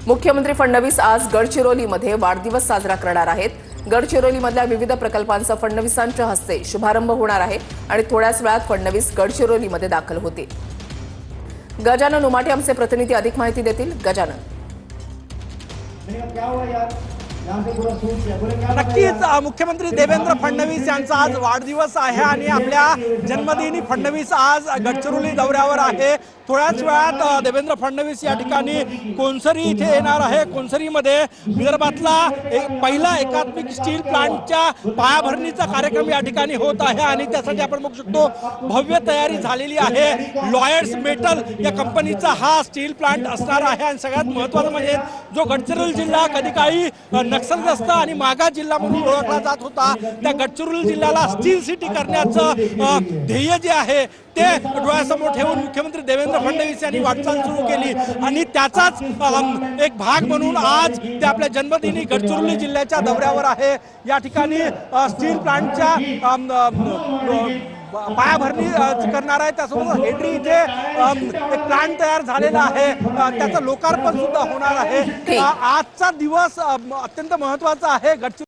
मुख्यमंत्री फडणवीस आज गडचिरोलीमध्ये वाढदिवस साजरा करणार आहेत। गडचिरोलीमधल्या विविध प्रकल्पांचा फडणवीसांच्या हस्ते शुभारंभ होणार आहे आणि थोड्याच वेळात फडणवीस गडचिरोलीमध्ये दाखल होतील। गजानन उमाटे आमचे प्रतिनिधी अधिक माहिती देतील। गजानन, नक्कीच मुख्यमंत्री देवेंद्र फडणवीस यांचा आज वाढदिवस आहे आणि आपल्या जन्मदिनी फडणवीस आज गडचिरोली दौऱ्यावर आहे। थोड्याच वेळात देवेंद्र फडणवीस या ठिकाणी कोणसरी इथे येणार आहे। कोणसरीमध्ये विदर्भातला पहिला एकात्मिक स्टील प्लांटच्या पायाभरणीचा कार्यक्रम या ठिकाणी होत आहे आणि त्यासाठी आपण बघू शकतो भव्य तयारी झालेली आहे। लॉयड्स मेटल या कंपनीचा हा स्टील प्लांट असणार आहे आणि सगळ्यात महत्त्वाचं म्हणजे जो गडचिरोली जिल्हा कधी काही नक्षलग्रस्त आणि मागास जिल्हा म्हणून ओळखला जात होता, त्या गडचिरोली जिल्ह्याला स्टील सिटी करण्याचं ध्येय जे आहे ते डोळ्यासमोर ठेवून मुख्यमंत्री देवेंद्र फडणवीस यांनी वाटचाल सुरू केली आणि त्याचाच एक भाग म्हणून आज ते आपल्या जन्मदिनी गडचिरोली जिल्ह्याच्या दौऱ्यावर आहे। या ठिकाणी स्टील प्लांटच्या पायाभरणी करणार आहे। त्यासोबत हेड्री इथे एक प्लांट तयार झालेला आहे, त्याचं लोकार्पण सुद्धा होणार आहे। आजचा दिवस अत्यंत महत्त्वाचा आहे।